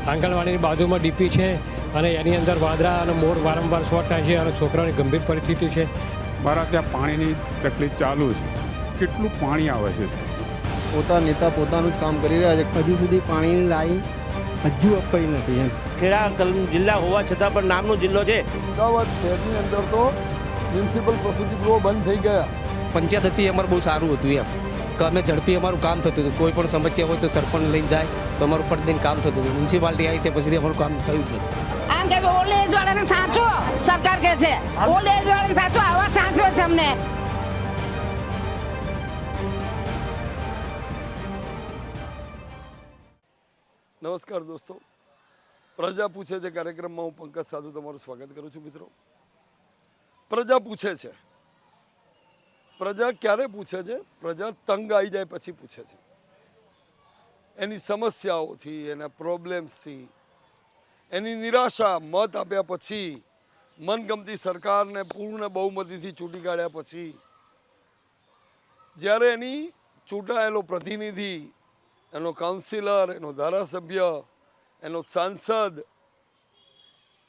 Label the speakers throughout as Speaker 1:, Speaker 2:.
Speaker 1: આંગણવાડીની બાજુમાં ડીપી છે અને એની અંદર વાંદરા અને મોર વારંવાર શોર્ટ થાય છે અને છોકરાઓની ગંભીર પરિસ્થિતિ છે.
Speaker 2: મારા ત્યાં પાણીની તકલીફ ચાલુ છે. કેટલું પાણી આવે છે?
Speaker 3: નેતા પોતાનું જ કામ કરી રહ્યા છે. હજુ સુધી પાણીની લાઈન હજુ અપાઈ નથી એમ.
Speaker 4: ખેડા જિલ્લા હોવા છતાં પણ નામનો જિલ્લો છે.
Speaker 5: અમદાવાદ શહેરની અંદર તો મ્યુનિસિપલ પ્રસૂતિ ગૃહો બંધ થઈ ગયા.
Speaker 6: પંચાયત હતી અમારું બહુ સારું હતું એમ કે અમે ઝડપી અમારું કામ થતું હતું. કોઈ પણ સમસ્યા હોય તો સરપંચ લઈને જાય તો અમારું પટદીન કામ થતું હતું. મ્યુનિસિપાલિટી આવી તે પછી અમારું કામ થયું જ નથી.
Speaker 7: આમ કે ઓલ્ડ એજ વાળાને સાચો સરકાર કહે છે, ઓલ્ડ એજ વાળાને સાચો આવા સાચો છે અમને.
Speaker 5: નમસ્કાર દોસ્તો, પ્રજા પૂછે છે કાર્યક્રમમાં હું પંકજ સાધુ તમારું સ્વાગત કરું છું. મિત્રો, પ્રજા પૂછે છે. પ્રજા ક્યારે પૂછે છે? પ્રજા તંગ આવી જાય પછી પૂછે છે. એની સમસ્યાઓથી, એના પ્રોબ્લેમ્સથી, એની નિરાશા મત આપ્યા પછી, મનગમતી સરકારને પૂર્ણ બહુમતીથી ચૂંટી કાઢ્યા પછી, જ્યારે એની ચૂંટાયેલો પ્રતિનિધિ, એનો કાઉન્સિલર, એનો ધારાસભ્ય, એનો સાંસદ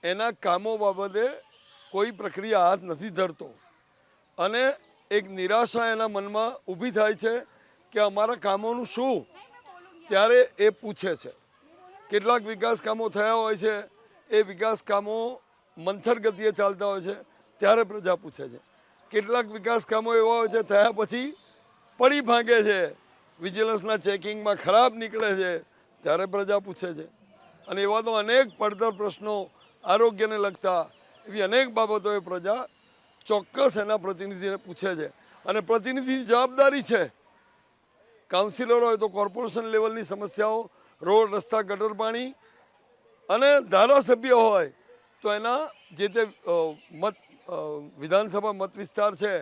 Speaker 5: એના કામો બાબતે કોઈ પ્રક્રિયા હાથ નથી ધરતો અને એક નિરાશા એના મનમાં ઊભી થાય છે કે અમારા કામોનું શું? ત્યારે એ પૂછે છે. કેટલાક વિકાસ કામો થયા હોય છે, એ વિકાસ કામો મંથર ગતિએ ચાલતા હોય છે, ત્યારે પ્રજા પૂછે છે. કેટલાક વિકાસ કામો એવા હોય છે થયા પછી પડી ભાંગે છે, વિજિલન્સના ચેકિંગમાં ખરાબ નીકળે છે, ત્યારે પ્રજા પૂછે છે. અને એવા તો અનેક પડતર પ્રશ્નો, આરોગ્યને લગતા એવી અનેક બાબતોએ પ્રજા ચોક્કસ એના પ્રતિનિધિને પૂછે છે. અને પ્રતિનિધિની જવાબદારી છે, કાઉન્સિલર હોય તો કોર્પોરેશન લેવલની સમસ્યાઓ, રોડ, રસ્તા, ગટર પાણી, અને ધારાસભ્ય હોય તો એના જે તે વિધાનસભા મત વિસ્તાર છે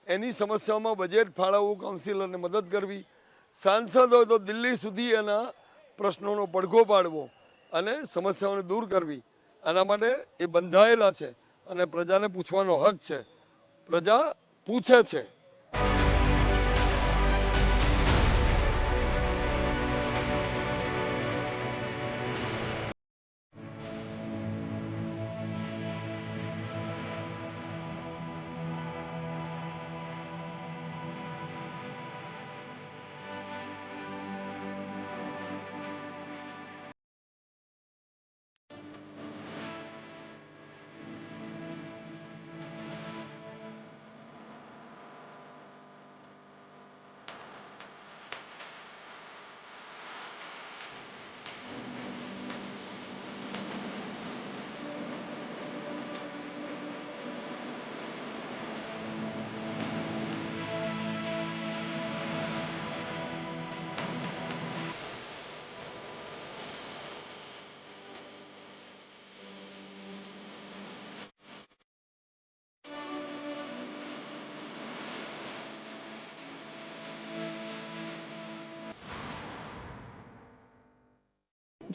Speaker 5: એની સમસ્યાઓમાં બજેટ ફાળવવું, કાઉન્સિલરને મદદ કરવી, સાંસદ હોય તો દિલ્હી સુધી એના પ્રશ્નોનો પડઘો પાડવો અને સમસ્યાઓને દૂર કરવી. આના માટે એ બંધાયેલા છે અને પ્રજાને પૂછવાનો હક છે. પ્રજા પૂછે છે.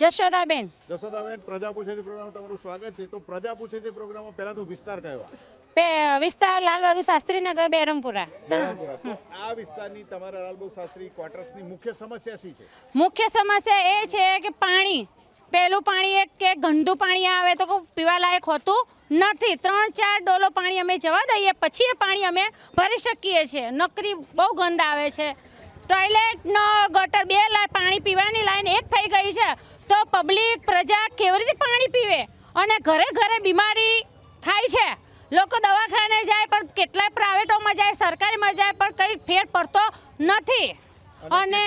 Speaker 7: જશોદાબેન,
Speaker 8: પ્રજા પૂછે છે પ્રોગ્રામ તમારું સ્વાગત છે. તો પ્રજા પૂછે છે પ્રોગ્રામમાં પહેલા તો વિસ્તાર કયો?
Speaker 7: વિસ્તાર લાલબહાદુર શાસ્ત્રીનગર, બેરમપુરા.
Speaker 8: આ વિસ્તારની તમારા લાલબહાદુર શાસ્ત્રી ક્વાર્ટર્સની મુખ્ય સમસ્યા શી છે?
Speaker 7: મુખ્ય સમસ્યા એ છે કે પાણી, પહેલું પાણી એક કે ગંદુ પાણી આવે તો પીવા લાયક હોતું નથી. 3-4 ડોલો પાણી અમે જવા દઈએ પછી એ પાણી અમે ભરી શકીએ છીએ. નકરી બહુ ગંદ આવે છે. ટોયલેટનો ગટર 2 પાણી પીવાની લાઈન એક થઈ ગઈ છે તો પબ્લિક, પ્રજા કેવી રીતે પાણી પીવે? અને ઘરે ઘરે બીમારી થાય છે. લોકો દવાખાને જાય પણ કેટલાય પ્રાઇવેટોમાં જાય, સરકારીમાં જાય પણ કંઈ ફેર પડતો નથી. અને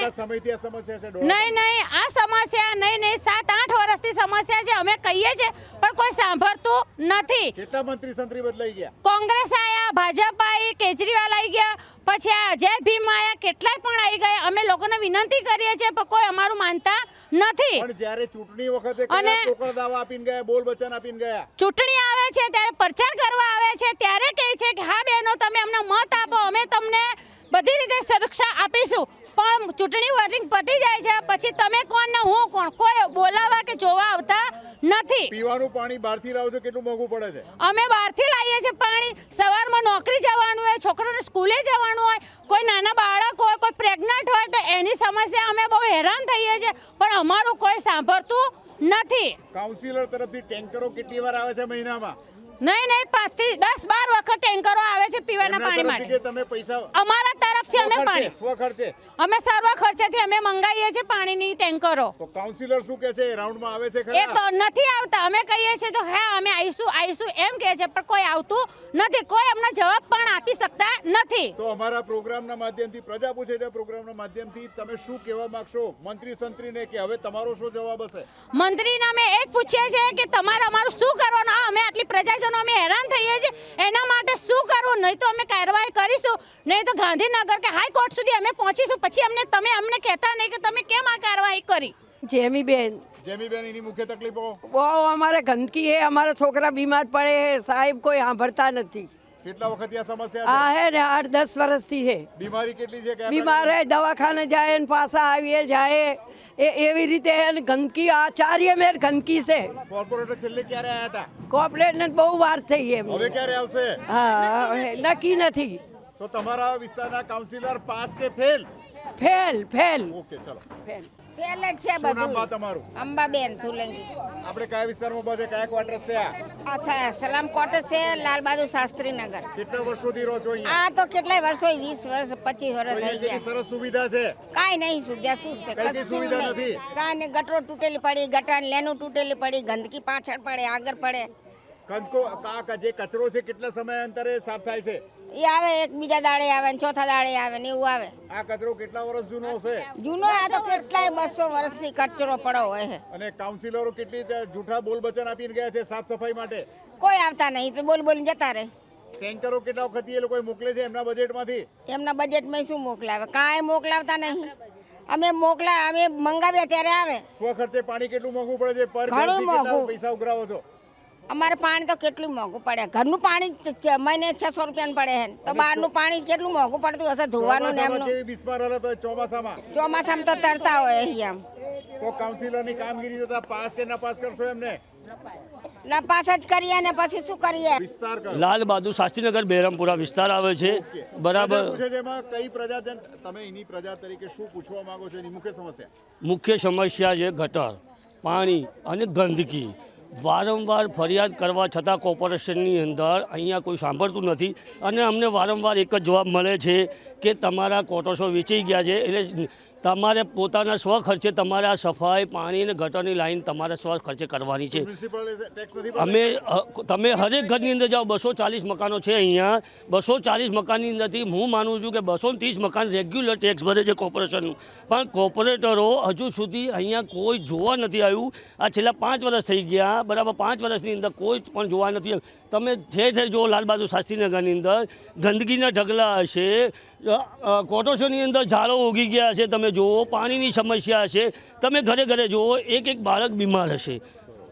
Speaker 7: નહીં, આ સમસ્યા નહીં 7-8 વર્ષથી સમસ્યા છે. અમે કહીએ છીએ પણ કોઈ સાંભળતું નથી.
Speaker 8: કેટલા મંત્રી સંત્રી બદલાઈ ગયા?
Speaker 7: કોંગ્રેસ આયા, ભાજપ આવી, કેજરીવાલ આવી ગયા, પછી આ અજય ભીમ આયા, કેટલાય પણ આવી ગયા. અમે લોકોને વિનંતી કરીએ છીએ પણ કોઈ અમારું માનતા નથી.
Speaker 8: પણ જ્યારે ચૂંટણી વખતે ટોકર દાવા આપીને ગયા, બોલ વચન આપીને ગયા,
Speaker 7: ચૂંટણી આવે છે ત્યારે પ્રચાર કરવા આવે છે ત્યારે કહે છે કે હા બહેનો તમે અમને મત આપો, અમે તમને બધી રીતે સુરક્ષા આપીશું. પણ ચૂંટણી વોટિંગ પતી જાય છે પછી તમે કોણ ને હું કોણ, કોઈ બોલાવા કે જોવા આવતા નથી.
Speaker 8: પીવાનું પાણી બહારથી લાવો છો, કેટલું મોંઘું પડે છે?
Speaker 7: અમે બહારથી લાવીએ છીએ પાણી. સવારમાં નોકરી જવાનું હોય, છોકરાને સ્કૂલે જવાનું હોય, કોઈ નાના બાળક હોય, કોઈ પ્રેગ્નન્ટ હોય તો એની સમસ્યા અમે બહુ હેરાન થઈએ છીએ પણ અમારું કોઈ સાંભળતું નથી.
Speaker 8: કાઉન્સિલર તરફથી ટેન્કરો કેટલી વાર આવે છે મહિનામાં?
Speaker 7: નહીં 5 થી 10 12 વખત ટેન્કરો આવે છે પીવાના
Speaker 8: એમના
Speaker 7: પાણી
Speaker 8: તરફથી
Speaker 7: માટે.
Speaker 8: કે તમે પૈસા
Speaker 7: અમારા તરફથી અમે પાણી
Speaker 8: સ્વખર્ચે
Speaker 7: અમે સર્વ ખર્ચેથી અમે મંગાવીએ છીએ પાણીની ટેન્કરો.
Speaker 8: તો કાઉન્સિલર શું કહે છે? એ રાઉન્ડમાં આવે છે
Speaker 7: એ
Speaker 8: ખરા?
Speaker 7: તો નથી આવતા. અમે કહીએ છીએ તો હા અમે આવીશું એમ કહે છે, પણ કોઈ આવતું નથી. કોઈ અમને જવાબ પણ આપી શકતા નથી.
Speaker 8: તો અમારા પ્રોગ્રામના માધ્યમથી પ્રજા પૂછે છે પ્રોગ્રામના માધ્યમથી તમે શું કહેવા માંગશો મંત્રી સંત્રીને કે હવે તમારો શું જવાબ હશે?
Speaker 7: મંત્રીને અમે એ જ પૂછીએ છીએ કે તમારે અમારું શું કરવાનું. અમે આટલી પ્રજાજનો અમે હેરાન થઈએ છીએ, એના માટે શું કરવું? નહીં તો અમે કાર્યવાહી કરીશું, નહીં તો ગાંધીનગર કે હાઈકોર્ટ સુધી અમે પહોંચીશું. પછી તમે અમને કહેતા નહીં કે તમે કેમ આ કાર્યવાહી કરી.
Speaker 9: જેમીબેન,
Speaker 8: જેમીબેન, એની મુખ્ય તકલીફો
Speaker 9: બહુ અમારે ગંદકી હે, અમારા છોકરા બીમાર પડે હે, સાહેબ કોઈ સાંભળતા નથી.
Speaker 8: કેટલા વખત આ સમસ્યા
Speaker 9: આ હે ને 8-10 વર્ષથી છે.
Speaker 8: બીમારી કેટલી છે? કયા
Speaker 9: બીમાર હે, દવાખાને જાય ને પાછા આવીએ જાય એવી રીતે હે ને ગંદકી આ ચારે મેર ગંદકી છે.
Speaker 8: કોર્પોરેટર છેલ્લે ક્યારે આવ્યા હતા?
Speaker 9: કોર્પોરેટને બહુ વાર થઈ એમ.
Speaker 8: હવે ક્યારે આવશે?
Speaker 9: હા, નક્કી નથી.
Speaker 8: તો તમારા વિસ્તારના કાઉન્સિલર પાસ કે ફેલ?
Speaker 9: ફેલ.
Speaker 8: ઓકે, ચલો.
Speaker 9: ફેલ.
Speaker 10: પેલે જ છે
Speaker 8: શું નામ
Speaker 10: બધું.
Speaker 8: બા તમારું?
Speaker 10: અંબાબેન સોલંકી.
Speaker 8: આપણે કયા વિસ્તારમાં બધે કયા ક્વાર્ટર છે આ?
Speaker 10: આ સલામ કોટેજ છે, લાલ બહાદુર શાસ્ત્રી નગર.
Speaker 8: કેટલા વર્ષોથી રહો છો અહીંયા?
Speaker 10: આ તો કેટલાય વર્ષો 20 વર્ષ 25 વર્ષ થઈ
Speaker 8: અહીંયા
Speaker 10: ગયા.
Speaker 8: સરસ સુવિધા છે.
Speaker 10: કાંઈ નહીં સુધ્યા. શું છે?
Speaker 8: કઈ કઈ
Speaker 10: કશું
Speaker 8: સુવિધા
Speaker 10: નહીં.
Speaker 8: નથી?
Speaker 10: કાંઈ નહીં. ગટરો તૂટેલી પડી, ગટારની લેનું તૂટેલી પડી, ગંદકી પાછળ પડે, આગળ પડે.
Speaker 8: જે કચરો છે કેટલા સમય અંતરે સાફ થાય છે?
Speaker 10: એ આવે એક બીજા દાડે આવે ને ચોથા દાડે આવે ને એવું આવે.
Speaker 8: આ કચરો કેટલા વર્ષ જૂનો છે?
Speaker 10: જૂનો આ તો કેટલાય 200 વર્ષથી કચરો પડો હોય છે.
Speaker 8: અને કાઉન્સિલરો કેટલી જૂઠા બોલ વચન આપીને ગયા છે સાફ સફાઈ માટે?
Speaker 10: કોઈ આવતા નહીં તો બોલીને જતા રહે.
Speaker 8: ટેન્કરો કેટલા વખત એ લોકો મોકલે છે એમના બજેટમાંથી?
Speaker 10: એમના બજેટમાં શું મોકલાવે? કાંઈ મોકલાવતા નહીં. અમે મંગાવ્યા ત્યારે આવે.
Speaker 8: સ્વખર્ચે પાણી કેટલું મોંઘું પડે છે? પર
Speaker 10: ઘણું
Speaker 8: ઘરથી કેટલા
Speaker 10: મોંઘું.
Speaker 8: પૈસા ઉઘરાવો છો?
Speaker 10: અમારે પાણી તો કેટલું મોંઘું પડે. ઘરનું પાણી મહિને 600 રૂપિયાનું પડે છે તો બહારનું પાણી કેટલું મોંઘું પડતું હશે ધોવાનું ને
Speaker 8: ચોમાસામાં
Speaker 10: એમનું.
Speaker 8: કેવી બિસ્માર હાલત હોય ચોમાસામાં?
Speaker 10: ચોમાસામાં તો તરતા હોય અહીંયા.
Speaker 8: તો કાઉન્સિલરની કામગીરી જોતા પાસ કે નાપાસ કરશો એમને?
Speaker 10: ના પાસ જ કરીએ ને પછી શું કરીએ?
Speaker 8: વિસ્તાર કરો.
Speaker 11: લાલ બહાદુર શાસ્ત્રીનગર બેરમપુરા વિસ્તાર આવે છે. બરાબર.
Speaker 8: પ્રજા પૂછે છે એમાં કઈ પ્રજાજન તમે એની પ્રજા તરીકે શું પૂછવા માંગો છો? એની મુખ્ય સમસ્યા?
Speaker 11: મુખ્ય સમસ્યા છે ગટર, પાણી અને ગંદકી. વારંવાર ફરિયાદ કરવા છતાં કોર્પોરેશનની અંદર અહીંયા કોઈ સાંભળતું નથી અને અમને વારંવાર એક જ જવાબ મળે છે કે તમારા કોર્ટોસો વેચાઈ ગયા છે, એટલે તમારે પોતાના સ્વખર્ચે તમારે આ સફાઈ, પાણી અને ગટરની લાઈન તમારે સ્વખર્ચે કરવાની છે.
Speaker 8: મ્યુનિસિપલ ટેક્સ નથી
Speaker 11: અમે તમે હરેક ઘરની અંદર જાઓ, 240 મકાનો છે અહીંયા. 240 મકાનની અંદરથી હું માનું છું કે 230 મકાન રેગ્યુલર ટેક્સ ભરે છે કોર્પોરેશનનું, પણ કોર્પોરેટરો હજુ સુધી અહીંયા કોઈ જોવા નથી આવ્યું. આ છેલ્લા 5 વર્ષ થઈ ગયા, બરાબર. 5 વર્ષની અંદર કોઈ પણ જોવા નથી આવ્યું. તમે ઠેર જુઓ લાલ બહાદુર શાસ્ત્રીનગરની અંદર ગંદકીના ઢગલા હશે, કોર્ટોસોની અંદર ઝાડો ઉગી ગયા હશે, તમે જુઓ પાણીની સમસ્યા હશે, તમે ઘરે ઘરે જુઓ એક બાળક બીમાર હશે.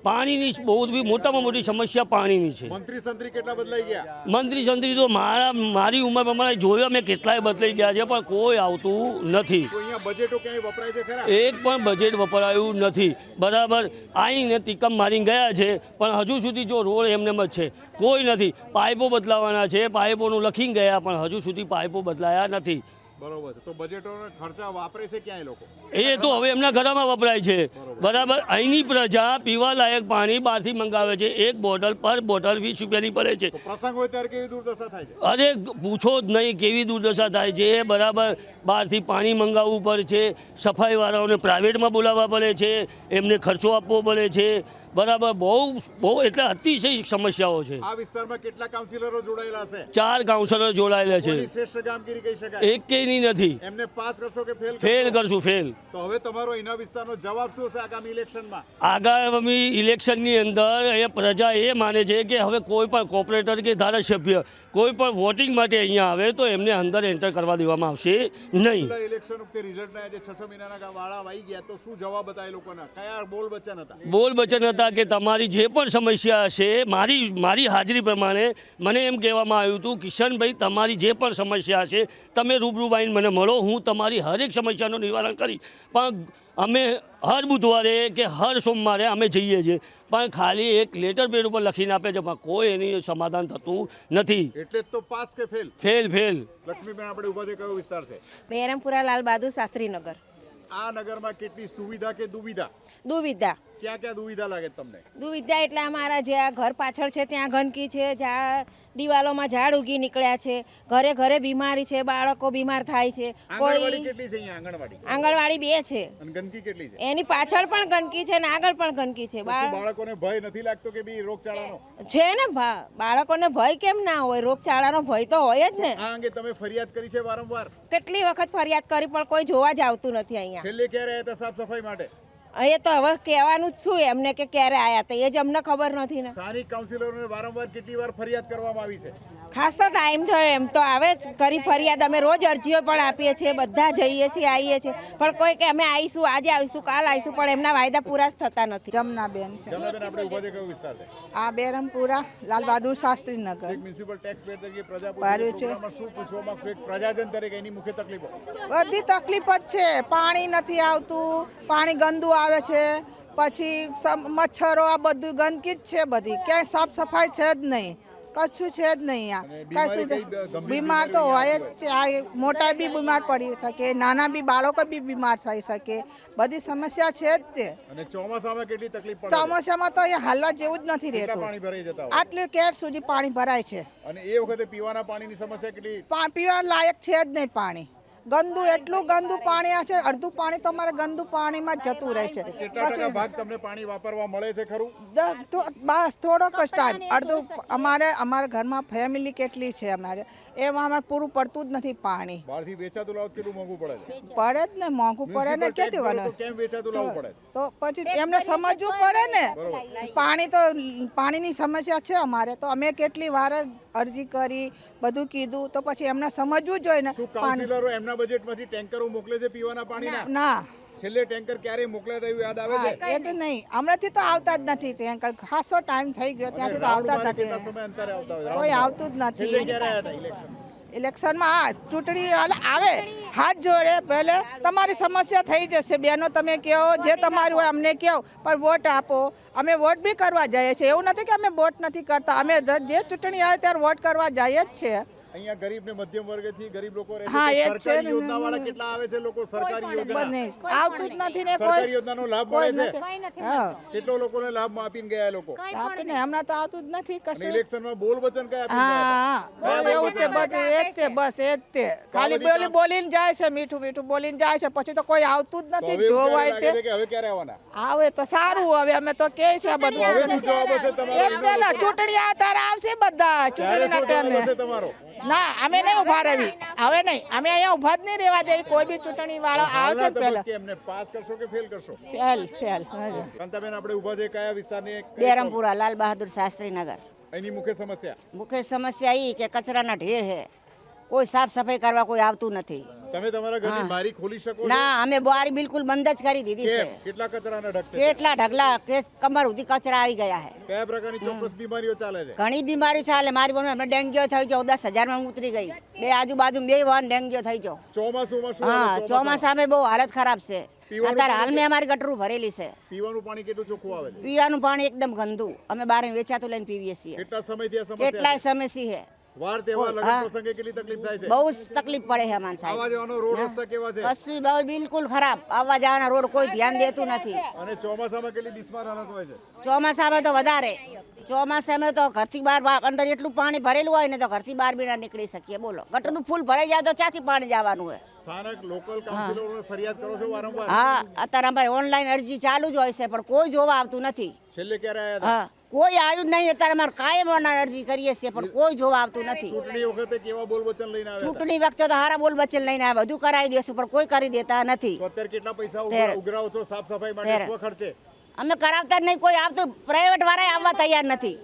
Speaker 11: પાણીની બહુ મોટામાં મોટી સમસ્યા પાણીની છે.
Speaker 8: મંત્રી સંત્રી કેટલા બદલાઈ ગયા?
Speaker 11: મંત્રી સંત્રી તો મારી ઉંમર પ્રમાણે જોયો મેં કેટલાય બદલાઈ ગયા છે, પણ કોઈ આવતું નથી.
Speaker 8: તો અહીંયા બજેટો ક્યાંય વપરાય છે ખરા?
Speaker 11: એક પણ બજેટ વપરાયું નથી. બરાબર. આવીને તિકમ મારી ગયા છે, પણ હજુ સુધી જો રોડ એમને જ છે, કોઈ નથી. પાઇપો બદલાવાના છે, પાઇપોનું લખીને ગયા, પણ હજુ સુધી પાઇપો બદલાયા નથી.
Speaker 8: બરોબર છે. તો બજેટોના ખર્ચા વાપરે છે ક્યાંય લોકો?
Speaker 11: એ તો હવે એમના ઘરમાં વપરાય છે. બરાબર. અહીંની પ્રજા પીવા લાયક પાણી બહારથી મંગાવે છે. એક બોટલ પર બોટલ 20 રૂપિયાની પડે છે.
Speaker 8: તો પ્રસંગ હોય ત્યારે કેવી દુર્દશા થાય છે?
Speaker 11: અરે પૂછો જ નહીં કેવી દુર્દશા થાય છે. બરાબર. બહારથી પાણી મંગાવવું પડે છે, સફાઈવાળાઓને પ્રાઇવેટમાં બોલાવવા પડે છે, એમને ખર્ચો આપવો પડે છે. બરાબર. બહુ એટલે અતિશય સમસ્યાઓ છે.
Speaker 8: આ વિસ્તારમાં કેટલા કાઉન્સિલરો જોડાયેલા છે?
Speaker 11: 4 કાઉન્સિલરો જોડાયેલા છે.
Speaker 8: કોની શ્રેષ્ઠ કામગીરી કહી શકાય?
Speaker 11: એકેયની નથી.
Speaker 8: એમને પાસ કરશો કે ફેલ?
Speaker 11: ફેલ કરશું, ફેલ.
Speaker 8: તો હવે તમારો એના વિસ્તારનો જવાબ શું છે આગામી ઇલેક્શનમાં?
Speaker 11: આગામી ઇલેક્શનની અંદર એ પ્રજા એ માને છે કે હવે કોઈ પણ કોર્પોરેટર કે ધારાસભ્ય કોઈ પણ વોટિંગ માટે અહીંયા આવે તો એમને અંદર એન્ટર કરવા દેવામાં આવશે નહીં.
Speaker 8: ઇલેક્શન વખતે રિઝલ્ટના આજે 6 મહિનાના વાળા આવી ગયા તો શું જવાબ હતા એ લોકોના? કયા બોલ વચન હતા?
Speaker 11: બોલ વચન હતા કે તમારી જે પણ સમસ્યા હશે, મારી હાજરી પ્રમાણે મને એમ કહેવામાં આવ્યું હતું કિશનભાઈ તમારી જે પણ સમસ્યા હશે તમે રૂબરૂ આવીને મને મળો, હું તમારી હરેક સમસ્યાનું નિવારણ કરીશ. પણ અમે હર બુધવારે કે હર સોમવારે અમે જઈએ છીએ, પણ ખાલી એક લેટર પેડ ઉપર લખીને આપે છે, પણ કોઈ એની સમાધાન થતું નથી.
Speaker 8: એટલે તો પાસ કે ફેલ?
Speaker 11: ફેલ.
Speaker 8: લક્ષ્મીબેન, આપણે ઉભા છે, કયો વિસ્તાર છે?
Speaker 10: બેરમપુરા લાલ બહાદુર શાસ્ત્રી નગર.
Speaker 8: આ નગરમાં કેટલી સુવિધા કે દુવિધા?
Speaker 10: દુવિધા.
Speaker 8: ક્યાં ક્યાં દુવિધા લાગે તમને?
Speaker 10: દુવિધા એટલે અમારા જે આ ઘર પાછળ છે ત્યાં ગંદકી છે, દિવાલોમાં ઝાડ ઉગી નીકળ્યા છે, ઘરે ઘરે બીમારી છે, બાળકો બીમાર થાય છે.
Speaker 8: આંગણવાડી કેટલી છે અહીંયા?
Speaker 10: આંગણવાડી 2 છે.
Speaker 8: અને ગંદકી કેટલી છે?
Speaker 10: એની પાછળ પણ ગંદકી છે ને આગળ પણ ગંદકી છે.
Speaker 8: બાળકોને ભય નથી લાગતો કે બી રોગચાળાનો?
Speaker 10: છે ને બાળકોને ભય કેમ ના હોય? રોગચાળાનો ભય તો હોય જ ને.
Speaker 8: આ અંગે તમે ફરિયાદ કરી છે વારંવાર?
Speaker 10: કેટલી વખત ફરિયાદ કરી પણ કોઈ જોવા જ આવતું નથી અહીંયા.
Speaker 8: છેલ્લે ક્યારે આવ્યા હતા સાફ સફાઈ માટે?
Speaker 10: એ તો હવે કહેવાનું જ શું એમને કે ક્યારે આયા હતા એ જ અમને ખબર નથી ને.
Speaker 8: સ્થાનિક કાઉન્સિલરોને વારંવાર કેટલી વાર ફરિયાદ કરવામાં આવી છે?
Speaker 10: ખાસ તો ટાઈમ થયો એમ તો આવે જ કરી ફરિયાદ. અમે રોજ અરજીઓ પણ આપીએ છીએ, બધા જઈએ છીએ, આવીએ છીએ, પણ કોઈ કે અમે આવીશું, આજે આવીશું, કાલ આવીશું, પણ એમના વાયદા પૂરા જ થતા નથી.
Speaker 9: જમનાબેન છે.
Speaker 8: જમનાબેન, આપણે ઉભા છે કયો વિસ્તાર છે?
Speaker 9: આ બેરમપુરા લાલ બહાદુર શાસ્ત્રી નગર.
Speaker 8: એક મ્યુનિસિપલ ટેક્સ પેડ તરીકે પ્રજાપતિ શું પૂછવા માંગશો એક પ્રજાજન તરીકે એની મુખ્ય તકલીફો?
Speaker 9: બધી તકલીફ જ છે. પાણી નથી આવતું, પાણી ગંદુ આવે છે, પછી મચ્છરો, આ બધું ગંદકી જ છે બધી. ક્યાંય સાફ સફાઈ છે જ નહીં, કશું છે જ નહીં. આ કશું બીમાર તો હોય જ છે. આ મોટા બી બીમાર પડી શકે, નાના બી બાળકો બી બીમાર થઈ શકે, બધી સમસ્યા છે જ તે.
Speaker 8: અને ચોમાસામાં કેટલી તકલીફ પડે?
Speaker 9: ચોમાસામાં તો અહીંયા હાલવા જેવું જ નથી રહેતું.
Speaker 8: પાણી ભરાઈ જતા
Speaker 9: આટલી કેટ સુધી પાણી ભરાય છે.
Speaker 8: અને એ વખતે પીવાના પાણીની સમસ્યા કેટલી?
Speaker 9: પીવા લાયક છે જ નહીં પાણી. ગંદુ, એટલું ગંદુ પાણી છે. અડધું પાણી તો અમારે ગંદુ પાણીમાં જ જતું રહે છે.
Speaker 8: કેટલા ટકા ભાગ તમને પાણી વાપરવા મળે છે ખરું?
Speaker 9: બસ થોડોક જ ટાઈમ. અડધું અમારા ઘરમાં ફેમિલી કેટલી છે અમારે, એમાં અમારે પૂરું પડતું જ નથી પાણી.
Speaker 8: બહારથી વેચાતું લાવો કેટલું મોંઘું પડે છે?
Speaker 9: પડે જ ને, મોંઘું પડે ને. ક્યાંથી વાનું?
Speaker 8: કેમ વેચાતું લાવવું પડે?
Speaker 9: તો પછી એમને સમજવું પડે ને. પાણી તો પાણીની સમસ્યા છે અમારે, તો અમે કેટલી વાર અરજી કરી, બધું કીધું, તો પછી એમને સમજવું જોઈએ ને.
Speaker 8: કાઉન્સિલરો એમના બજેટમાંથી ટેન્કરો મોકલે છે પીવાના પાણીના?
Speaker 9: ના.
Speaker 8: છેલ્લે ટેન્કર ક્યારે મોકલ્યા હતા એવું યાદ આવે છે?
Speaker 9: એ તો નહીં, હમણાંથી તો આવતા જ નથી ટેન્કર. ખાસો ટાઈમ થઈ ગયો ત્યાંથી તો આવતા જ નથી.
Speaker 8: સમય અંતરે આવતા હોય?
Speaker 9: કોઈ આવતું જ નથી.
Speaker 8: છેલ્લે ક્યારે આવ્યા હતા ઇલેક્શન?
Speaker 9: ઇલેક્શનમાં ચૂંટણી આવે, હાથ જોડે પહેલે તમારી સમસ્યા થઈ જશે. બેનો તમે કહો જે તમારું હોય અમને કહો, પણ વોટ આપો. અમે વોટ બી કરવા જઈએ છીએ, એવું નથી કે અમે વોટ નથી કરતા. અમે જે ચૂંટણી આવે ત્યારે વોટ કરવા જઈએ જ છીએ.
Speaker 8: અહીંયા ગરીબ ને મધ્યમ વર્ગથી ગરીબ લોકો રહે છે.
Speaker 9: હા, એ જ છે.
Speaker 8: સરકારી યોજનાવાળા કેટલા આવે છે લોકો? સરકારી યોજના
Speaker 9: આવતું જ નથી ને.
Speaker 8: સરકારી યોજનાનો લાભ મળે છે?
Speaker 9: હા,
Speaker 8: કેટલો લોકોને લાભ આપીને ગયા લોકો?
Speaker 9: આપીને હમણાં તો આવતું જ નથી કશું.
Speaker 8: ઇલેક્શનમાં બોલ વચન કયા આપીને ગયા હતા?
Speaker 9: હા, એવું તે બધું એ જ તે, બસ એ જ તે. ખાલી બોલીને જાય છે, મીઠું મીઠું બોલીને જાય છે, પછી તો કોઈ આવતું જ નથી. જોવાય તે
Speaker 8: હવે ક્યારે આવવાના?
Speaker 9: આવે તો સારું. હવે અમે તો કે છે આ બધું.
Speaker 8: હવે શું જવાબ હશે તમારો?
Speaker 9: એ જ ને, ચૂંટણી આવે ત્યારે આવશે બધા. ચૂંટણીના ટાઈમે
Speaker 8: તમારો
Speaker 9: ના, અમે નહીં ઉભા રહેવી. હવે નહીં, અમે અહીંયા ઉભા જ નહીં રહેવા દે. કોઈ બી ચૂંટણી વાળો આવે છે પહેલા.
Speaker 8: એમને પાસ કરશો કે ફેલ કરશો?
Speaker 9: ફેલ.
Speaker 8: કાંતાબેન, આપણે ઉભા છે કયા વિસ્તારની?
Speaker 10: બેરમપુરા લાલ બહાદુર શાસ્ત્રી નગર.
Speaker 8: એની મુખ્ય સમસ્યા?
Speaker 10: મુખ્ય સમસ્યા એ કે કચરાના ઢેર છે, કોઈ સાફ સફાઈ કરવા કોઈ આવતું નથી.
Speaker 8: તમે તમારા ઘરની બારી ખોલી શકો છો?
Speaker 10: ના, અમે બારી બિલકુલ બંધ જ કરી દીધી છે.
Speaker 8: કેટલા કચરાના ઢગલા?
Speaker 10: કેટલા ઢગલા કે કમર સુધી કચરા આવી ગયા છે.
Speaker 8: કયા પ્રકારની ચોક્કસ બીમારીઓ ચાલે છે?
Speaker 10: ઘણી બીમારી ચાલે. મારી બોન હમણાં ડેન્ગ્યુ થઈ ગયો, 10,000 માં ઉતરી ગઈ. બે આજુબાજુ 2 વાર ડેન્ગ્યુ થઈ ગયો.
Speaker 8: ચોમાસુમાં શું?
Speaker 10: હા, ચોમાસામાં બહુ હાલત ખરાબ છે. અત્યારે હાલમાં અમારી ગટરું ભરેલી છે.
Speaker 8: પીવાનું પાણી કેટલું ચોખ્ખું આવે છે?
Speaker 10: પીવાનું પાણી એકદમ ગંદુ. અમે બહાર વેચાતું લઈને પીવીએ છીએ.
Speaker 8: કેટલા સમયથી આ સમસ્યા?
Speaker 10: કેટલાય સમયથી છે.
Speaker 8: વાર તહેવાર લગ્ન પ્રસંગે કેટલી તકલીફ થાય છે?
Speaker 10: બહુ જ તકલીફ પડે છે અમાન સાહેબ.
Speaker 8: આવવા જવાનો રોડ રસ્તા કેવા છે?
Speaker 10: કશું બહુ બિલકુલ ખરાબ. આવવા જવાના રોડ કોઈ ધ્યાન દેતું નથી.
Speaker 8: અને ચોમાસામાં કેટલી બિસ્માર હાલત હોય છે?
Speaker 10: ચોમાસામાં તો વધારે. ચોમાસામાં તો ઘરથી બહાર અંદર એટલું પાણી ભરેલું હોય ને તો ઘરથી બહાર બી ના નીકળી શકીએ. બોલો, ગટરનું ફૂલ ભરાઈ જાય તો ક્યાંથી પાણી જવાનું હોય?
Speaker 8: સ્થાનિક લોકલ કાઉન્સિલરોને ફરિયાદ કરો છો વારંવાર?
Speaker 10: હા, અત્યારે અમારે ઓનલાઈન અરજી ચાલુ જ હોય છે, પણ કોઈ જોવા આવતું નથી.
Speaker 8: છેલ્લે ક્યારે આવ્યા હતા?
Speaker 10: હા, કોઈ આવ્યું જ નહીં. અત્યારે અમારે કાયમ અરજી કરીએ છીએ, પણ કોઈ જોવા આવતું નથી.
Speaker 8: ચૂંટણી વખતે કેવા બોલ વચન લઈને આવ્યા?
Speaker 10: ચૂંટણી વખતે તો હારા બોલ વચન લઈને આવ્યા, બધું કરાવી દેશું, પણ કોઈ કરી દેતા નથી.
Speaker 8: તો અત્યારે કેટલા પૈસા ઉઘરાવો છો સાફ સફાઈ માટે સ્વ ખર્ચે?
Speaker 10: અમે કરાવતા જ નહીં. કોઈ આવતું પ્રાઇવેટ વાળા આવવા તૈયાર નથી.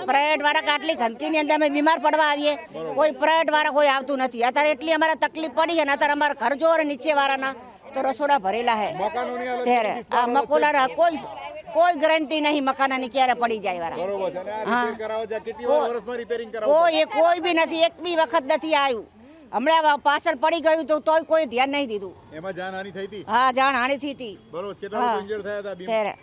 Speaker 10: પ્રાઇવેટ વાળા આટલી ગંદકીની અંદર અમે બીમાર પડવા આવીએ, કોઈ પ્રાઇવેટ વાળા કોઈ આવતું નથી. અત્યારે એટલી અમારે તકલીફ પડી છે ને. અત્યારે અમારા ઘર જો નીચે વાળાના તો રસોડા ભરેલા છે. ત્યારે આ મકોલાના કોઈ ગેરંટી નહીં મકાનાની ક્યારે પડી જાય વાળા. કોઈ બી નથી, એક બી વખત નથી આવ્યું. હમણાં પાછળ પડી ગયું તો તોય કોઈ ધ્યાન નહીં દીધું.
Speaker 8: એમાં જાનહાનિ થઈ હતી?
Speaker 10: હા, જાનહાનિ થઈ હતી.
Speaker 8: બરોબર. કેટલા લોકો ઇન્જર્ડ થયા હતા?
Speaker 10: ત્યારે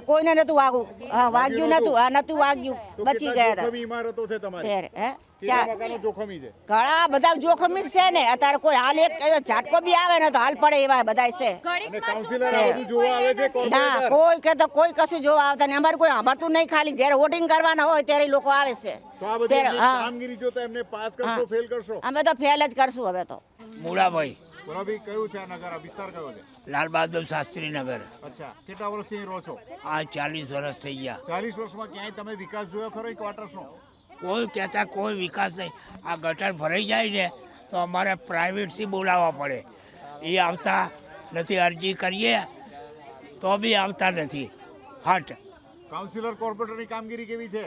Speaker 10: કોઈને નતું વાગ્યું. હા, વાગ્યું નતું. હા, નતું વાગ્યું, બચી ગયા હતા.
Speaker 8: ઇમારતો છે તમારી?
Speaker 10: ત્યારે
Speaker 8: કેટલા મકાનો જોખમી છે?
Speaker 10: ઘણા બધા જોખમી જ છે ને અત્યારે. કોઈ હાલ એક એવો ઝાટકો બી આવે ને તો હાલ પડે એવા બધા છે.
Speaker 8: અને કાઉન્સિલર આ બધું જોવા આવે છે?
Speaker 10: ના,
Speaker 8: કોર્પોરેટર?
Speaker 10: કોઈ કે તો કોઈ કશું જોવા આવતા નહીં. અમારે કોઈ સાંભળતું નહીં. ખાલી જ્યારે વોટિંગ કરવાના હોય ત્યારે લોકો આવે છે.
Speaker 8: તો આ બધી
Speaker 10: ત્યારે, હા.
Speaker 8: કામગીરી જોતા એમને પાસ કરશો,
Speaker 10: હા.
Speaker 8: ફેલ કરશો?
Speaker 10: અમે તો ફેલ જ કરશું હવે તો.
Speaker 12: મુળાભાઈ,
Speaker 8: બોરાભાઈ, કયું છે આ નગર? આ વિસ્તાર કયો છે?
Speaker 12: લાલ બહાદુર શાસ્ત્રી નગર.
Speaker 8: અચ્છા, કેટલા વર્ષથી અહીં રહો છો?
Speaker 12: આ 40 વર્ષ થઈ ગયા.
Speaker 8: 40 વર્ષમાં ક્યાંય તમે વિકાસ જોયો ખરો એ ક્વાર્ટર્સનો?
Speaker 12: કોઈ કહેતા કોઈ વિકાસ નહીં. આ ગટર ભરાઈ જાય ને તો અમારે પ્રાઇવેટથી બોલાવવા પડે. એ આવતા નથી. અરજી કરીએ તો બી આવતા નથી. હટ,
Speaker 8: કાઉન્સિલર કોર્પોરેટરની કામગીરી કેવી છે?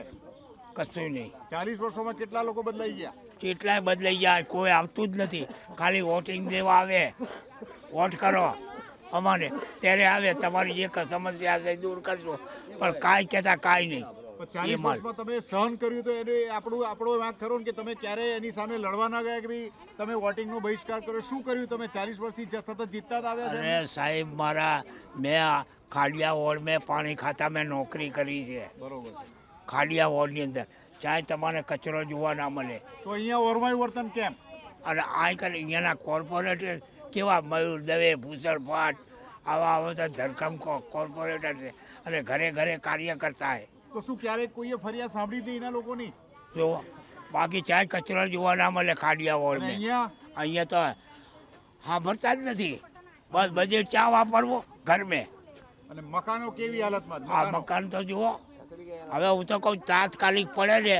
Speaker 12: કશું નહીં.
Speaker 8: 40 વર્ષોમાં કેટલા લોકો બદલાઈ ગયા?
Speaker 12: કેટલાય બદલાઈ જાય, કોઈ આવતું જ નથી. ખાલી વોટિંગ દેવા આવે, વોટ કરો અમારે ત્યારે આવે, તમારી જે સમસ્યા છે એ દૂર કરશો, પણ કાંઈ કહેતા કાંઈ નહીં.
Speaker 8: પણ 40 વર્ષમાં તમે સહન કર્યું તો એને આપણો વાંક ખરો ને કે તમે ક્યારે એની સામે લડવા ના ગયા કે ભાઈ તમે વોટિંગનો બહિષ્કાર કર્યો? શું કર્યું તમે? 40 વર્ષથી સતત જીતતા જ આવ્યા છે.
Speaker 12: અરે સાહેબ, મેં ખાડિયા વોર્ડ મેં પાણી ખાતા મેં નોકરી કરી છે.
Speaker 8: બરોબર છે.
Speaker 12: ખાડિયા વોર્ડની અંદર ચાહે તમારે કચરો જોવા ના મળે.
Speaker 8: તો અહીંયા ઓરમાયું વર્તન કેમ?
Speaker 12: અને આ કરે અહીંયાના કોર્પોરેટર કેવા મયુર દવે, ભૂષણ ભાટ આવા આવા તો ધરખમ કોર્પોરેટર છે અને ઘરે ઘરે કાર્ય કરતા હોય.
Speaker 8: તો શું ક્યારેક કોઈએ ફરિયાદ સાંભળી હતી એના લોકોની?
Speaker 12: જો બાકી ચાહે કચરો જોવા ના મળે ખાડિયા
Speaker 8: અને
Speaker 12: વોર્ડમાં.
Speaker 8: અહીંયા
Speaker 12: અહીંયા તો સાંભળતા જ નથી. બસ બજેટ ચા વાપરવો ઘર મેં.
Speaker 8: અને મકાનો કેવી હાલતમાં?
Speaker 12: આ મકાન તો જુઓ. હવે હું તો કહું તાત્કાલિક પડે ને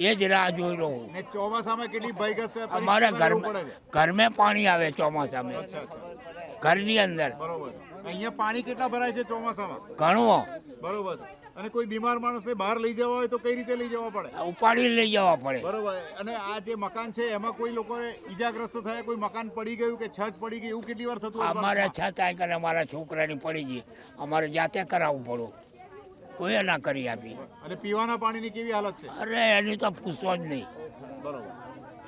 Speaker 12: એ જ રાહ જોઈ રહ્યો હું.
Speaker 8: ને ચોમાસામાં કેટલી ભયગ્રસ્ત
Speaker 12: અમારે
Speaker 8: પરિસ્થિતિમાં રહેવું પડે છે?
Speaker 12: ઘરમાં પાણી આવે ચોમાસામાં,
Speaker 8: અચ્છા, અચ્છા.
Speaker 12: ઘરની અંદર
Speaker 8: બરોબર છે. અહીંયા પાણી કેટલા ભરાય છે ચોમાસામાં?
Speaker 12: ઘણું.
Speaker 8: બરોબર છે. અને કોઈ બીમાર માણસને બહાર લઈ જવા હોય તો કઈ રીતે લઈ જવા પડે?
Speaker 12: ઉપાડી લઈ જવા પડે.
Speaker 8: બરોબર. અને આ જે મકાન છે એમાં કોઈ લોકોને ઈજાગ્રસ્ત થયા, કોઈ મકાન પડી ગયું કે છત પડી ગઈ, એવું કેટલી વાર થતું હોય?
Speaker 12: અમારે છતાં કરે અમારા છોકરાની પડી ગઈ, અમારે જાતે કરાવવું પડું. કોઈ ના કરી આપી.
Speaker 8: અને પીવાના પાણીની કેવી હાલત છે?
Speaker 12: અરે એની તો પૂછવો જ નહીં.
Speaker 8: બરોબર.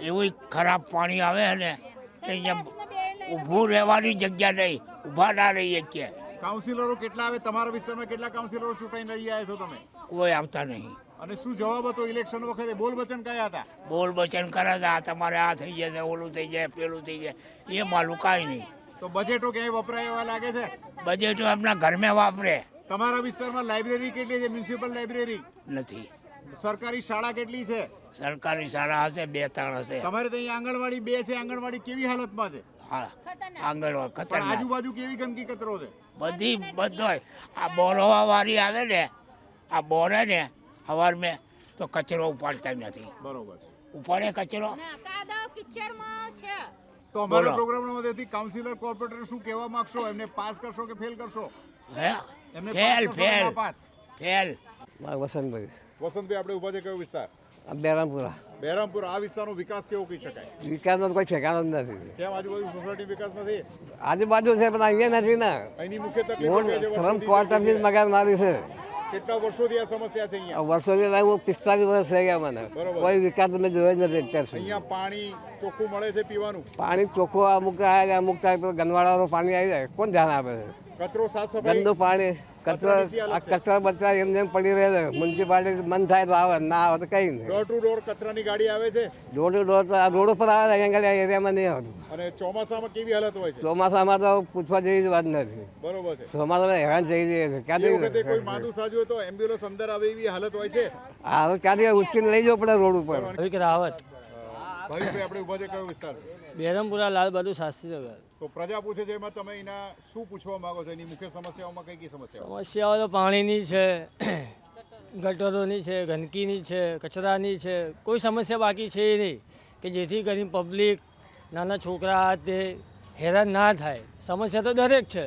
Speaker 12: એવું ખરાબ પાણી આવે ને કે અહીંયા ઊભું રહેવાની જગ્યા નહીં, ઊભા ના રહીએ કે.
Speaker 8: કાઉન્સિલરો કેટલા આવે તમારા વિસ્તારમાં? કેટલા કાઉન્સિલરો ચૂંટાઈને લઈ આવ્યા છો તમે?
Speaker 12: કોઈ આવતા નહીં.
Speaker 8: અને શું જવાબ હતો ઇલેક્શન વખતે? બોલ વચન કયા હતા?
Speaker 12: બોલ બચન કરે છે, આ તમારે આ થઈ જશે, ઓલું થઈ જાય, પેલું થઈ જાય, એ માલું કાંઈ નહીં.
Speaker 8: તો બજેટો ક્યાંય વપરાય એવા લાગે છે?
Speaker 12: બજેટ એમના ઘરમાં વાપરે.
Speaker 8: તમારા વિસ્તારમાં લાઇબ્રેરી કેટલી છે? મ્યુનિસિપલ લાઇબ્રેરી
Speaker 12: નથી.
Speaker 8: સરકારી શાળા કેટલી છે?
Speaker 12: સરકારી શાળા હશે 2-3 હશે.
Speaker 8: તમારે તો અહીંયા આંગણવાડી 2 છે. આંગણવાડી કેવી હાલતમાં છે?
Speaker 12: હા, આંગણવાડી
Speaker 8: પણ
Speaker 12: ખતરનાક.
Speaker 8: આજુબાજુ કેવી ગંદકી કચરો છે?
Speaker 12: બધો આ બોરવા વાળી આવે ને, આ બોરે ને સવાર મેં તો કચરો ઉપાડતા નથી.
Speaker 8: બરોબર છે.
Speaker 12: ઉપાડે કચરો.
Speaker 7: કાદવ કિચડમાં છે.
Speaker 8: તો અમારા
Speaker 12: બોલો.
Speaker 8: પ્રોગ્રામના મદદથી કાઉન્સિલર કોર્પોરેટર શું કહેવા માંગશો? એમને પાસ કરશો કે ફેલ કરશો?
Speaker 12: હે
Speaker 8: એમને
Speaker 12: ફેલ
Speaker 8: પાસ કરશો કે
Speaker 12: ફેલ
Speaker 8: ના પાસ?
Speaker 12: ફેલ.
Speaker 3: વસંતભાઈ,
Speaker 8: વસંતભાઈ, આપણે ઉભા છે કયો વિસ્તાર?
Speaker 3: બેરામપુરા.
Speaker 8: બહેરામપુર. આ વિસ્તારનો વિકાસ કેવો કહી શકાય?
Speaker 3: વિકાસનો કોઈ ઠેકાણો જ નથી.
Speaker 8: કેમ આજુબાજુ સોસાયટી વિકાસ નથી?
Speaker 3: આજુબાજુ છે પણ અહીંયા નથી ને.
Speaker 8: અહીંની મુખ્ય તકલીફ
Speaker 3: હું
Speaker 8: કઈ છે?
Speaker 3: શ્રમ
Speaker 8: વર્ષોથી
Speaker 3: ક્વાર્ટરથી જ મકાન મારી છે.
Speaker 8: કેટલા વર્ષોથી આ સમસ્યા છે અહીંયા?
Speaker 3: વર્ષોથી લાવી હું 45 વર્ષ થઈ ગયા મને.
Speaker 8: બરોબર.
Speaker 3: કોઈ વિકાસ મેં જોયો જ નથી અત્યાર સુધી.
Speaker 8: અહીંયા પાણી ચોખ્ખું મળે છે પીવાનું?
Speaker 3: પાણી ચોખ્ખું અમુક આવે અમુક ટાઈમ ગંદવાડાનું પાણી આવી જાય, કોણ ધ્યાન આપે છે?
Speaker 8: કચરો સાફ સફાઈ?
Speaker 3: ગંદુ પાણી, કચરો, આ કચરા બચરા એમ જેમ પડી રહે છે. મ્યુનિસિપાલિટી મન થાય તો આવે, ના આવે તો કંઈ નહીં.
Speaker 8: ડોર ટુ ડોર કચરાની ગાડી આવે છે?
Speaker 3: ડોર ટુ ડોર તો આ રોડ ઉપર આવે, અહીંયા આગળ એરિયામાં નહીં આવતું.
Speaker 8: અને ચોમાસામાં કેવી હાલત હોય છે?
Speaker 3: ચોમાસામાં તો પૂછવા જેવી જ વાત નથી.
Speaker 8: બરોબર છે.
Speaker 3: ચોમાસામાં હેરાન થઈ જઈએ છે.
Speaker 8: એ વખતે કોઈ
Speaker 3: ક્યાંથી
Speaker 8: માદું સાજુ હોય તો એમ્બ્યુલન્સ અંદર આવે એવી હાલત હોય છે?
Speaker 3: હવે ક્યાંથી ઉચકીને લઈ જવું પડે રોડ ઉપર.
Speaker 11: રવિક રાવત,
Speaker 8: ભાઈ, આપણે ઉભા છે કયો વિસ્તાર?
Speaker 11: બેરમપુરા લાલ બહાદુર શાસ્ત્રી નગર.
Speaker 8: તો પ્રજા પૂછે છે એમાં તમે એના શું પૂછવા માંગો છો? એની મુખ્ય સમસ્યાઓમાં કઈ કઈ સમસ્યાઓ?
Speaker 11: સમસ્યાઓ તો પાણીની છે, ગટરોની છે, ગંદકીની છે, કચરાની છે. કોઈ સમસ્યા બાકી છે નહીં કે જેથી કરીને પબ્લિક, નાના છોકરા તે હેરાન ના થાય. સમસ્યા તો દરેક છે.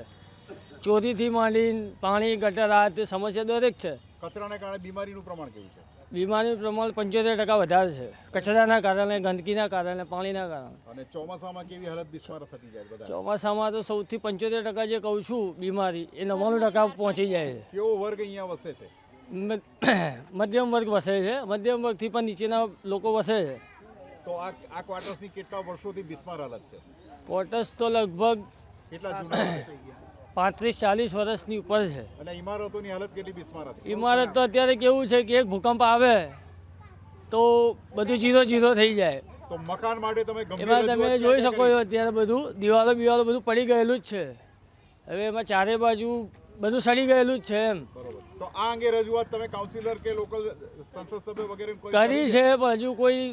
Speaker 11: ચોરીથી માંડીને પાણી, ગટર આ તે સમસ્યા દરેક છે.
Speaker 8: કચરાને કારણે બીમારીનું પ્રમાણ કેવું છે?
Speaker 11: બીમારીનું પ્રમાણ 75% વધારે છે. કચરાના કારણે, ગંદકીના કારણે, પાણીના કારણે.
Speaker 8: અને ચોમાસામાં કેવી હાલત બિસ્માર થતી જાય બધા?
Speaker 11: ચોમાસામાં તો સૌથી 75% જે કહું છું બીમારી એ 99% પહોંચી જાય છે.
Speaker 8: કેવો વર્ગ અહીંયા વસે છે?
Speaker 11: મધ્યમ વર્ગ વસે છે. મધ્યમ વર્ગથી પણ નીચેના લોકો વસે છે.
Speaker 8: તો આ ક્વાર્ટર્સની કેટલા વર્ષોથી બિસ્માર હાલત છે?
Speaker 11: ક્વાર્ટર્સ તો લગભગ
Speaker 8: કેટલા જૂના?
Speaker 11: 35-40 વર્ષની ઉપર છે.
Speaker 8: અને ઇમારતોની હાલત કેટલી બિસ્માર હતી?
Speaker 11: ઇમારત તો અત્યારે કેવું છે કે એક ભૂકંપ આવે તો બધું જીરો જીરો થઈ જાય.
Speaker 8: તો મકાન માટે તમે ગંભીર
Speaker 11: એમાં તમે
Speaker 8: રજૂઆત
Speaker 11: જોઈ
Speaker 8: ક્યાં
Speaker 11: શકો છો અત્યારે બધું દિવાલો બધું પડી ગયેલું જ છે. હવે એમાં ચારે બાજુ બધું સડી ગયેલું જ છે એમ.
Speaker 8: બરોબર. તો આ અંગે રજૂઆત તમે કાઉન્સિલર કે લોકલ સંસદ સભ્ય વગેરે
Speaker 11: કરી છે પણ હજુ કોઈ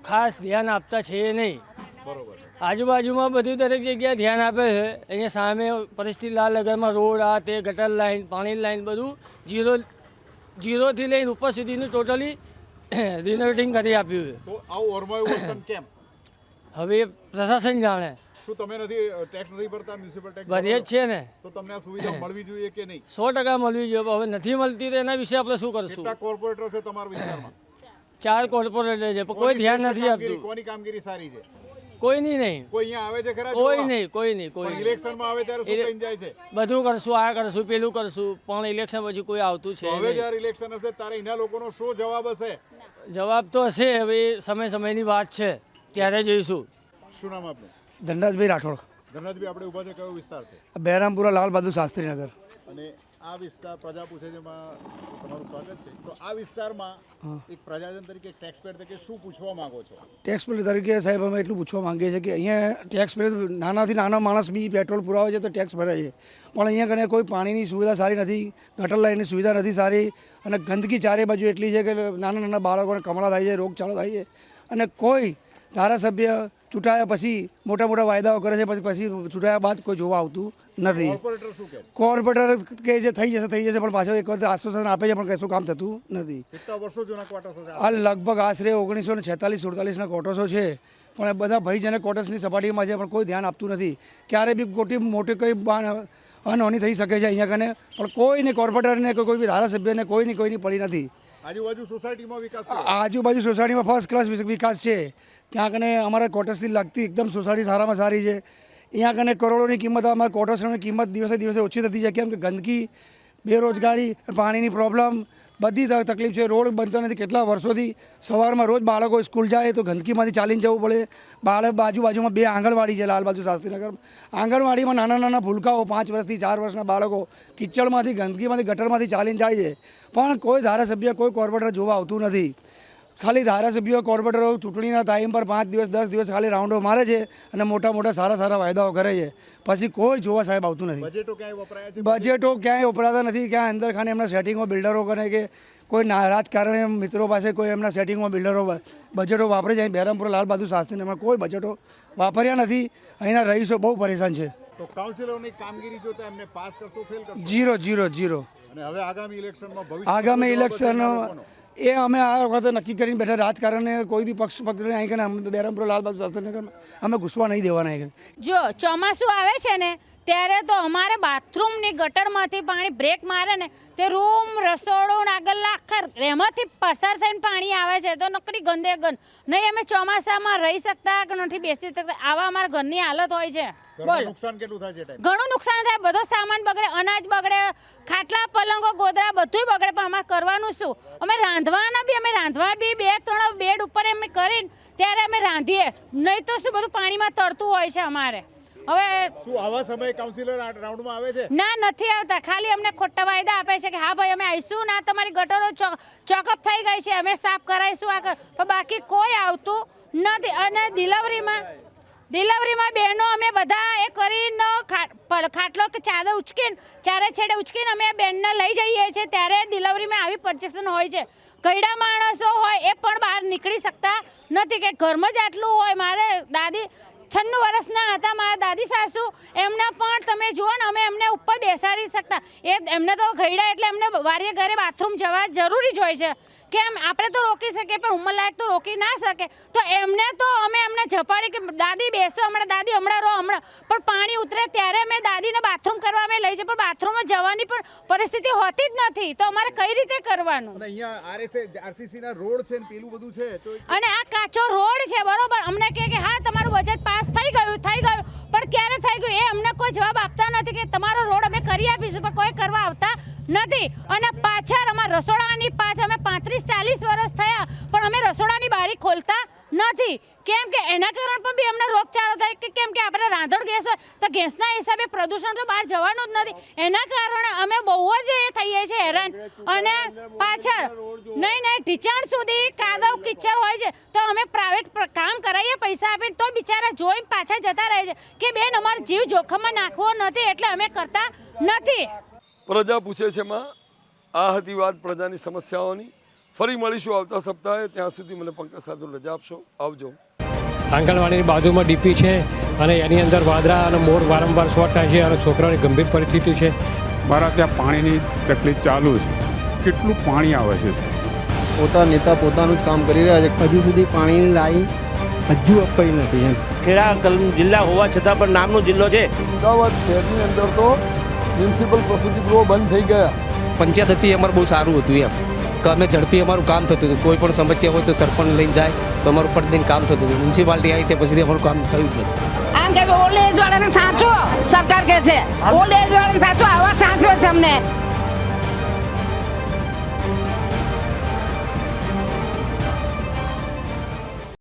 Speaker 11: ખાસ ધ્યાન આપતા છે નહીં.
Speaker 8: બરોબર.
Speaker 11: આજુબાજુમાં બધી દરેક જગ્યાએ ધ્યાન આપે છે. અહીંયા સામે પરિસ્થિતિ લાલનગરમાં રોડ આ તે ગટર લાઈન પાણી લાઈન બધું જીરોથી લઈને ઉપર સુધીનું ટોટલી રિનોવેટિંગ કરી આપ્યું છે.
Speaker 8: તો આવું ઓરમાયું વર્તન કેમ?
Speaker 11: હવે પ્રશાસન જાણે.
Speaker 8: શું તમે નથી ટેક્સ નથી ભરતા મ્યુનિસિપલ ટેક્સ?
Speaker 11: ભરીએ જ છે ને.
Speaker 8: તો તમને આ સુવિધા મળવી જોઈએ કે નહીં?
Speaker 11: 100% મળવી જોઈએ. હવે નથી મળતી તો એના વિશે આપણે શું કરશું?
Speaker 8: કેટલા કોર્પોરેટર છે તમારા વિસ્તારમાં?
Speaker 11: 4 કોર્પોરેટર છે પણ કોઈ ધ્યાન નથી આપતું.
Speaker 8: કોની કામગીરી સારી છે?
Speaker 11: કોઈની નહીં.
Speaker 8: કોઈ અહીંયા આવે છે ખરા?
Speaker 11: કોઈ નહીં.
Speaker 8: પણ ઇલેક્શનમાં આવે ત્યારે શું કહીને જાય છે?
Speaker 11: બધું કરશું, આ કરશું, પેલું કરશું, પણ ઇલેક્શન પછી કોઈ આવતું છે
Speaker 8: તો હવે
Speaker 11: નહીં.
Speaker 8: જ્યારે ઇલેક્શન હશે ત્યારે એના લોકોનો શું જવાબ હશે?
Speaker 11: જવાબ તો હશે. હવે સમયની વાત છે ત્યારે જોઈશું.
Speaker 8: શું નામ આપનું?
Speaker 13: ધનરાજભાઈ રાઠોડ.
Speaker 8: ધનરાજભાઈ, આપણે ઉભા છે, કયો વિસ્તાર છે?
Speaker 13: બહેરામપુરા લાલ બહાદુર શાસ્ત્રીનગર.
Speaker 8: અને આ વિસ્તાર પ્રજા પૂછે છે એમાં તમારું સ્વાગત છે. તો આ વિસ્તારમાં એક પ્રજાજન તરીકે ટેક્સ પેડ તરીકે શું પૂછવા માંગો છો?
Speaker 13: ટેક્સ પેડ તરીકે સાહેબ અમે એટલું પૂછવા માંગીએ છીએ કે અહીંયા ટેક્સ પેડ નાનાથી નાનો માણસ બી પેટ્રોલ પુરાવે છે તો ટેક્સ ભરે છે, પણ અહીંયા કને કોઈ પાણીની સુવિધા સારી નથી, ગટર લાઈનની સુવિધા નથી સારી, અને ગંદકી ચારે બાજુ એટલી છે કે નાના બાળકોને કમળા થાય છે, રોગચાળો થાય છે, અને કોઈ ધારાસભ્ય ચૂંટાયા પછી મોટા વાયદાઓ કરે છે, પછી ચૂંટાયા બાદ કોઈ જોવા આવતું નથી.
Speaker 8: કોર્પોરેટર શું કહે?
Speaker 13: કોર્પોરેટર કહે છે થઈ જશે, પણ પાછો એક વખત આશ્વાસન આપે છે પણ કશું કામ થતું નથી.
Speaker 8: કેટલા વર્ષો જૂના ક્વાર્ટર્સ છે?
Speaker 13: આ લગભગ આશરે 1946-47ના ક્વાર્ટર્સો છે, પણ એ બધા ભયજનક ક્વાર્ટર્સની સપાટીમાં છે, પણ કોઈ ધ્યાન આપતું નથી. ક્યારે બી મોટી કોઈ અનહોની થઈ શકે છે અહીંયા કને, પણ કોઈને કોર્પોરેટરને કોઈ બી ધારાસભ્યને કોઈની પડી નથી.
Speaker 8: આજુબાજુ સોસાયટીમાં વિકાસ?
Speaker 13: આજુબાજુ સોસાયટીમાં ફર્સ્ટ ક્લાસ વિકાસ છે. ત્યાં કને અમારા ક્વાર્ટર્સથી લાગતી એકદમ સોસાયટી સારામાં સારી છે. અહીંયા કને કરોડોની કિંમત, અમારા ક્વાર્ટર્સની કિંમત દિવસે ઓછી થતી જાય, કેમ કે ગંદકી, બેરોજગારી, પાણીની પ્રોબ્લેમ, બધી તકલીફ છે. રોડ બનતો નથી કેટલા વર્ષોથી. સવારમાં રોજ બાળકો સ્કૂલ જાય તો ગંદકીમાંથી ચાલીને જવું પડે. બાજુમાં 2 આંગણવાડી છે લાલ બહાદુર શાસ્ત્રીનગર. આંગણવાડીમાં નાના ભૂલકાઓ 5 વર્ષથી 4 વર્ષના બાળકો કિચડમાંથી, ગંદકીમાંથી, ગટરમાંથી ચાલીને જાય છે, પણ કોઈ ધારાસભ્ય, કોઈ કોર્પોરેટર જોવા આવતું નથી. ખાલી ધારાસભ્યો, કોર્પોરેટરો ચૂંટણીના ટાઈમ પર 5 દિવસ 10 દિવસ ખાલી રાઉન્ડો મારે છે અને મોટા સારા વાયદાઓ કરે છે, પછી કોઈ જોવા સાહેબ આવતું નથી.
Speaker 8: બજેટો ક્યાંય વપરાયા છે?
Speaker 13: બજેટો ક્યાંય વપરાતા નથી. ક્યાં અંદર ખાને એમના સેટિંગો બિલ્ડરો કરે કે કોઈ રાજકારણી મિત્રો પાસે કોઈ એમના સેટિંગમાં બિલ્ડરો બજેટો વાપરે છે. બહેરામપુરા લાલ બહાદુર શાસ્ત્રીનગરમાં કોઈ બજેટો વાપર્યા નથી. અહીંના રહીશો બહુ પરેશાન છે.
Speaker 8: તો કાઉન્સિલરની કામગીરી જોતા એમને પાસ કરશો, ફેલ કરશો?
Speaker 13: 0-0-0.
Speaker 8: અને હવે આગામી ઇલેક્શનમાં
Speaker 13: આગામી ઇલેક્શન એ અમે આ વખતે નક્કી કરીને બેઠા. રાજકારણને કોઈ બી પક્ષ પકડીને અહીં કને બહેરામપુરા લાલ બહાદુર શાસ્ત્રીનગરમાં અમે ઘૂસવા નહીં દેવાના. અહીં
Speaker 7: જો ચોમાસું આવે છે ને ત્યારે તો અમારે બાથરૂમની ગટરમાંથી પાણી બ્રેક મારે ને તે રૂમ, રસોડું, આગળ આખા એમાંથી પસાર થઈને પાણી આવે છે, તો નકરી ગંદે ગંદ. નહીં અમે ચોમાસામાં રહી શકતા કે નથી બેસી શકતા. આવા અમારા ઘરની હાલત હોય છે. બોલો,
Speaker 8: નુકસાન કેટલું થાય છે?
Speaker 7: ઘણું નુકસાન થાય. બધો સામાન બગડે, અનાજ બગડે, ખાટલા, પલંગો, ગોદડા બધું બગડે, પણ અમારે કરવાનું શું? અમે રાંધવા બી 2-3 બેડ ઉપર અમે કરીને ત્યારે અમે રાંધીએ, નહીં તો શું બધું પાણીમાં તરતું હોય છે અમારે. હવે
Speaker 8: શું આવા સમયે કાઉન્સિલર રાઉન્ડમાં આવે છે?
Speaker 7: ના, નથી આવતા. ખાલી અમને ખોટા વાયદા આપે છે કે હા ભાઈ અમે આવીશું, ના તમારી ગટરો ચોકઅપ થઈ ગઈ છે, અમે સાફ કરાવીશું, પણ બાકી કોઈ આવતું નથી. અને ડિલિવરીમાં બહેનો અમે બધા એ કરીને ખાટલો કે ચાદર ઉચકીને ચારે છેડે ઉચકીને અમે બેનને લઈ જઈએ છીએ, ત્યારે ડિલિવરીમાં આવી પરચેક્શન હોય છે. ગયડા માણસો હોય એ પણ બહાર નીકળી શકતા નથી, કે ઘરમાં જ આટલું હોય. મારે દાદી 96 વર્ષના હતા, મારા દાદી સાસુ, એમને પણ તમે જુઓ ને અમે એમને ઉપર બેસાડી શકતા. એમને તો ગયડા એટલે એમને વારીએ ઘરે બાથરૂમ જવા જરૂરી જ હોય છે. કેમ આપણે તો રોકી શકીએ પણ ઉંમરલાયક તો રોકી ના શકે. તો એમને તો અમે એમને ઝપાડી કે દાદી બેસો, હમણાં દાદી હમણાં રહો, પણ પાણી ઉતરે ત્યારે અમે દાદીને બાથરૂમ કરવા અમે લઈ જઈએ, પણ બાથરૂમમાં જવાની પણ પરિસ્થિતિ હોતી જ નથી. તો અમારે કઈ રીતે કરવાનું?
Speaker 8: અને અહીંયા આરસીસી ના રોડ છે ને પેલું બધું છે,
Speaker 7: અને આ કાચો રોડ છે, બરોબર. અમને કહે કે હા તમારું બજેટ પાસ થઈ ગયું, પણ ક્યારે થઈ ગયું એ અમને કોઈ જવાબ આપતા નથી કે તમારો રોડ અમે કરી આપીશું, પણ કોઈ કરવા આવતા નથી. અને પાછળ અમારા રસોડાની પાછળ અમે 35-40 વર્ષ થયા પણ અમે રસોડાની બારી ખોલતા નથી. કેમ કે એના કારણે પણ બી અમને રોગચાળો થાય કે કેમ કે આપણે રાંધણ ગેસ હોય તો ગેસના હિસાબે પ્રદૂષણ તો બહાર જવાનું જ નથી એના કારણે અમે બહુ જ એ થઈએ છીએ હેરાન અને પાછળ નહીં ઢીચાણ સુધી કાદવ કિચડ હોય છે તો અમે પ્રાઇવેટ કામ કરાવીએ પૈસા આપીને તો બિચારા જોઈને પાછા જતા રહે છે કે બેન અમારો જીવ જોખમમાં નાખવો નથી એટલે અમે કરતા નથી.
Speaker 5: પ્રજા પૂછે છે માં આ હતી વાત પ્રજાની સમસ્યાઓની. ફરી મળીશું આવતા સપ્તાહે. ત્યાં સુધી મને પંકજ સાધુ રજા આપશો. આવજો.
Speaker 1: આંગણવાડીની બાજુમાં ડીપી છે અને એની અંદર વાદળા અને મોર વારંવાર શોર્ટ થાય છે અને છોકરાઓની ગંભીર પરિસ્થિતિ છે.
Speaker 2: મારા ત્યાં પાણીની તકલીફ ચાલુ છે. કેટલું પાણી આવે છે
Speaker 3: પોતા નેતા પોતાનું જ કામ કરી રહ્યા છે. હજુ સુધી પાણીની લાઈન હજુ અપાઈ નથી એમ.
Speaker 4: ખેડા જિલ્લા હોવા છતાં પણ નામનો જિલ્લો છે.
Speaker 5: અમદાવાદ શહેરની અંદર તો મ્યુનિસિપલ પ્રસૂતિ ગૃહો બંધ થઈ ગયા.
Speaker 6: પંચાયત હતી અમારું બહુ સારું હતું એમ કે અમે ઝડપી અમારું કામ થતું હતું. કોઈ પણ સમસ્યા હોય તો સરપંચ લઈને જાય તો અમારું પ્રતિદિન કામ થતું હતું. મ્યુનિસિપાલિટી આવી તે પછી અમારું કામ થયું જ નથી.
Speaker 10: આમ કે ઓલ્ડ એજ વાળાને સાચો સરકાર કે છે ઓલ્ડ એજ વાળાને સાચો આવા સાચો છે અમને.